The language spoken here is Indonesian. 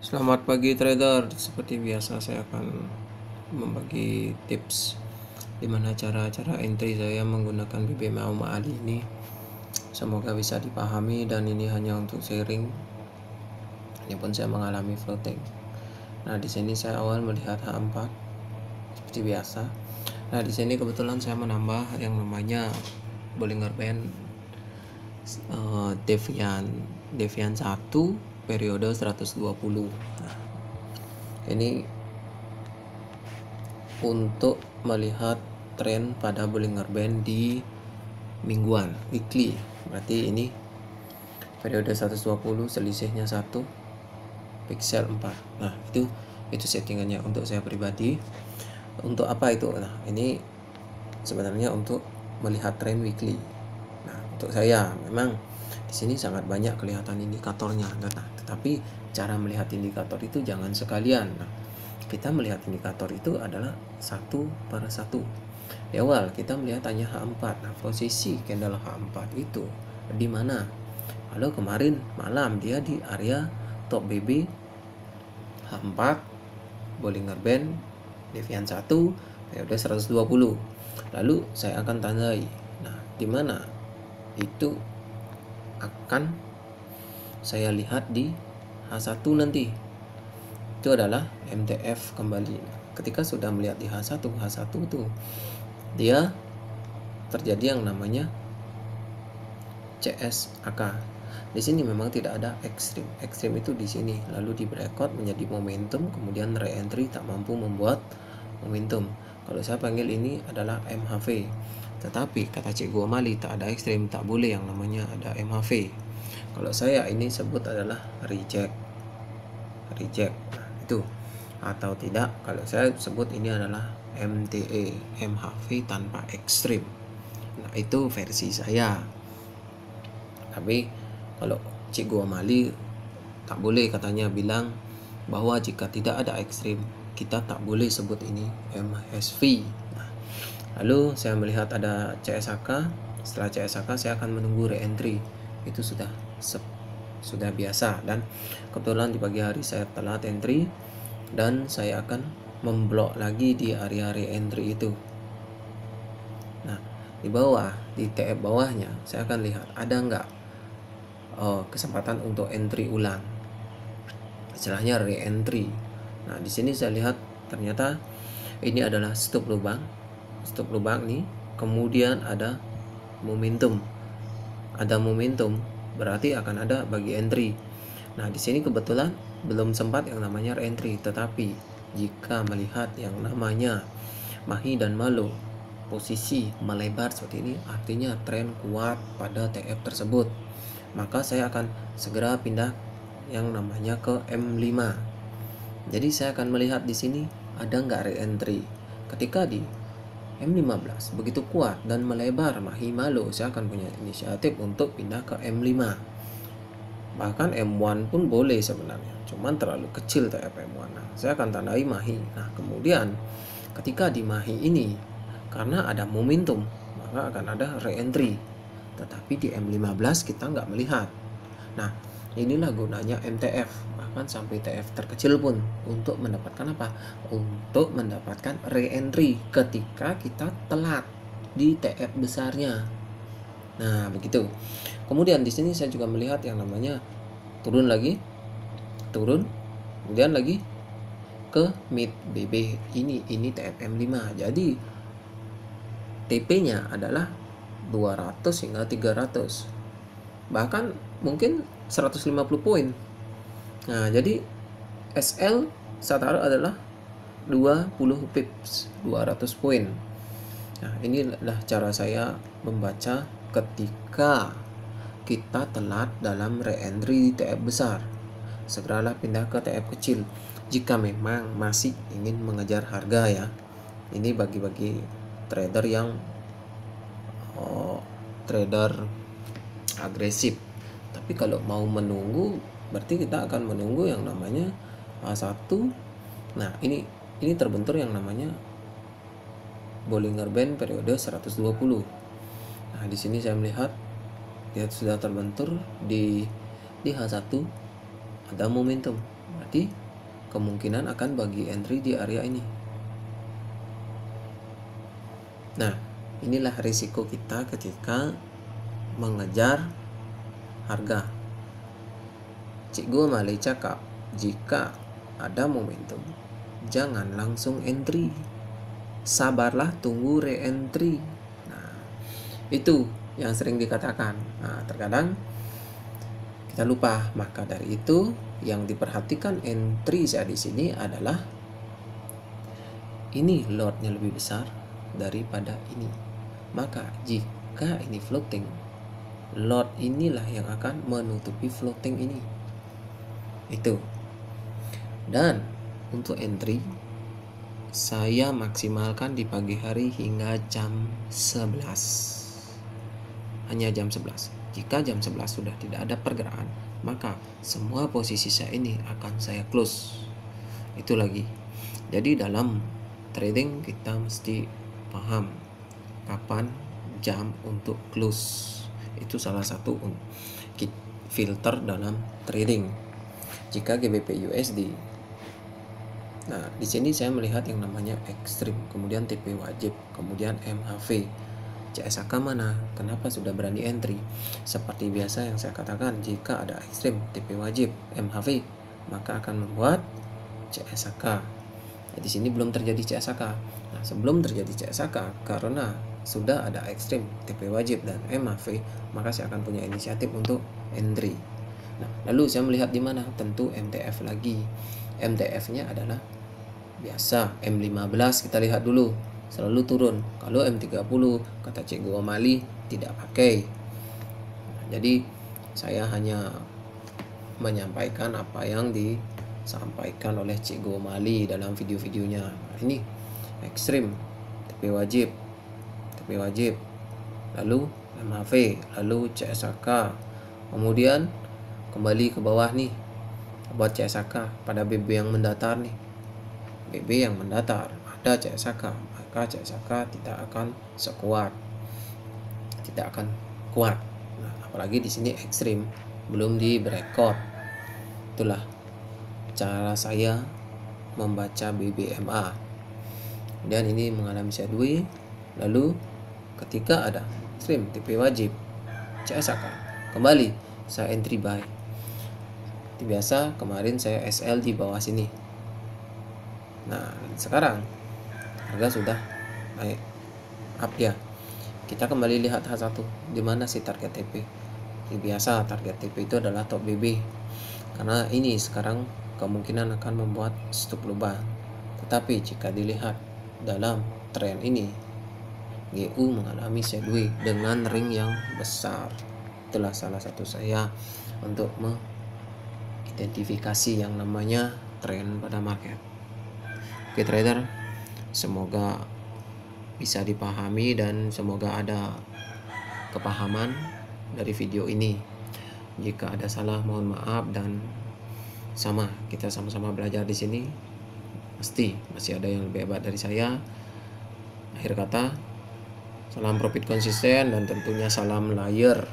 Selamat pagi trader. Seperti biasa saya akan membagi tips dimana cara-cara entry saya menggunakan BBM Ali ini. Semoga bisa dipahami dan ini hanya untuk sharing. Ini pun saya mengalami floating. Nah, di sini saya awal melihat H4 seperti biasa. Nah, di sini kebetulan saya menambah yang namanya Bollinger Band Devian 1 periode 120. Nah, ini untuk melihat tren pada Bollinger Band di mingguan weekly. Berarti ini periode 120 selisihnya 1 pixel 4. Nah, itu settingannya untuk saya pribadi. Untuk apa itu? Nah, ini sebenarnya untuk melihat tren weekly. Nah, untuk saya memang di sini sangat banyak kelihatan indikatornya. Nah, tetapi cara melihat indikator itu jangan sekalian. Nah, kita melihat indikator itu adalah satu per satu. Di awal kita melihat hanya H4. Nah, posisi candle H4 itu di mana? Lalu kemarin malam dia di area top BB H4 Bollinger Band Devian 1 periode 120. Lalu saya akan tandai. Nah, di mana itu akan saya lihat di H1 nanti. Itu adalah MTF kembali. Ketika sudah melihat di H1 itu dia terjadi yang namanya CSAK. Di sini memang tidak ada ekstrim. Ekstrim itu di sini, lalu di breakout menjadi momentum, kemudian re-entry tak mampu membuat momentum. Kalau saya panggil ini adalah MHV. Tetapi kata Cikgu Amali tak ada ekstrim, tak boleh yang namanya ada MHV. Kalau saya ini sebut adalah reject. Nah, itu. Atau tidak, kalau saya sebut ini adalah MTE, MHV tanpa ekstrim. Nah, itu versi saya. Tapi kalau Cikgu Amali tak boleh, katanya bilang bahwa jika tidak ada ekstrim kita tak boleh sebut ini MSV. Nah, lalu saya melihat ada CSAK. Setelah CSAK saya akan menunggu re-entry. Itu sudah biasa, dan kebetulan di pagi hari saya telat entry dan saya akan memblok lagi di area re-entry itu. Nah, di bawah, di TF bawahnya saya akan lihat ada nggak kesempatan untuk entry ulang, istilahnya re-entry. Nah, di sini saya lihat ternyata ini adalah stop lubang nih, kemudian ada momentum berarti akan ada bagi entry. Nah, di sini kebetulan belum sempat yang namanya re-entry, tetapi jika melihat yang namanya Mahi dan Malo posisi melebar seperti ini, artinya tren kuat pada TF tersebut, maka saya akan segera pindah yang namanya ke M5. Jadi saya akan melihat di sini ada nggak re-entry. Ketika di M15 begitu kuat dan melebar Mahi Malo, saya akan punya inisiatif untuk pindah ke M5. Bahkan M1 pun boleh sebenarnya, cuman terlalu kecil TF M1. Nah, saya akan tandai Mahi. Nah, kemudian ketika di Mahi ini karena ada momentum, maka akan ada re-entry. Tetapi di M15 kita nggak melihat. Nah, inilah gunanya MTF, bahkan sampai TF terkecil pun, untuk mendapatkan apa? Untuk mendapatkan re-entry ketika kita telat di TF besarnya. Nah, begitu. Kemudian di sini saya juga melihat yang namanya turun, kemudian lagi ke mid BB ini TF M5. Jadi TP-nya adalah 200 hingga 300, bahkan mungkin 150 poin. Nah, jadi SL saya taruh adalah 20 pips, 200 poin. Nah, inilah cara saya membaca ketika kita telat dalam re-entry di TF besar. Segeralah pindah ke TF kecil jika memang masih ingin mengejar harga ya. Ini bagi-bagi trader yang trader agresif. Tapi kalau mau menunggu, berarti kita akan menunggu yang namanya A1. Nah, ini terbentur yang namanya Bollinger Band periode 120. Nah, di sini saya melihat dia sudah terbentur di H1 ada momentum. berarti kemungkinan akan bagi entry di area ini. Nah, inilah risiko kita ketika mengejar harga. Cikgu Mali cakap, jika ada momentum, jangan langsung entry. Sabarlah, tunggu re-entry. Nah, itu yang sering dikatakan. Nah, terkadang kita lupa. Maka dari itu, yang diperhatikan entry saya di sini adalah ini lotnya lebih besar daripada ini. Maka jika ini floating, lot inilah yang akan menutupi floating ini. Itu. Dan untuk entry saya maksimalkan di pagi hari hingga jam 11. Hanya jam 11. Jika jam 11 sudah tidak ada pergerakan, maka semua posisi saya ini akan saya close. Itu lagi. Jadi dalam trading kita mesti paham kapan jam untuk close. Itu salah satu filter dalam trading. Jika GBP USD, nah di sini saya melihat yang namanya ekstrim, kemudian TP wajib, kemudian MHV. CSAK mana? Kenapa sudah berani entry? Seperti biasa yang saya katakan, jika ada ekstrim, TP wajib, MHV, maka akan membuat CSAK. Nah, di sini belum terjadi CSAK. Nah, sebelum terjadi CSAK, karena sudah ada ekstrim, TP wajib, dan MHV, maka saya akan punya inisiatif untuk entry. Nah, lalu saya melihat di mana? Tentu MTF lagi. MTF-nya adalah biasa M15, kita lihat dulu, selalu turun. Kalau M30 kata Cikgu Omali tidak pakai. Nah, jadi saya hanya menyampaikan apa yang disampaikan oleh Cikgu Omali dalam video-videonya. Nah, ini ekstrim, TP wajib, lalu MHV, lalu CSAK, kemudian kembali ke bawah nih buat CSAK pada BB yang mendatar nih. BB yang mendatar ada CSAK, maka CSAK tidak akan sekuat, tidak akan kuat. Nah, apalagi di sini ekstrim, belum di breakout. Itulah cara saya membaca BBMA. Dan ini mengalami sideways. Lalu ketika ada ekstrim, TP wajib, CSAK, kembali saya entry buy. Biasa kemarin saya SL di bawah sini. Nah, sekarang harga sudah naik up dia. Kita kembali lihat H1, di mana sih target TP? Biasa target TP itu adalah top BB. Karena ini sekarang kemungkinan akan membuat stop lubang. Tetapi jika dilihat dalam tren ini, GU mengalami sideways dengan ring yang besar. Itulah salah satu saya untuk identifikasi yang namanya tren pada market. Oke trader, semoga bisa dipahami dan semoga ada kepahaman dari video ini. Jika ada salah mohon maaf, dan kita sama-sama belajar di sini. Pasti masih ada yang lebih hebat dari saya. Akhir kata, salam profit konsisten dan tentunya salam layer.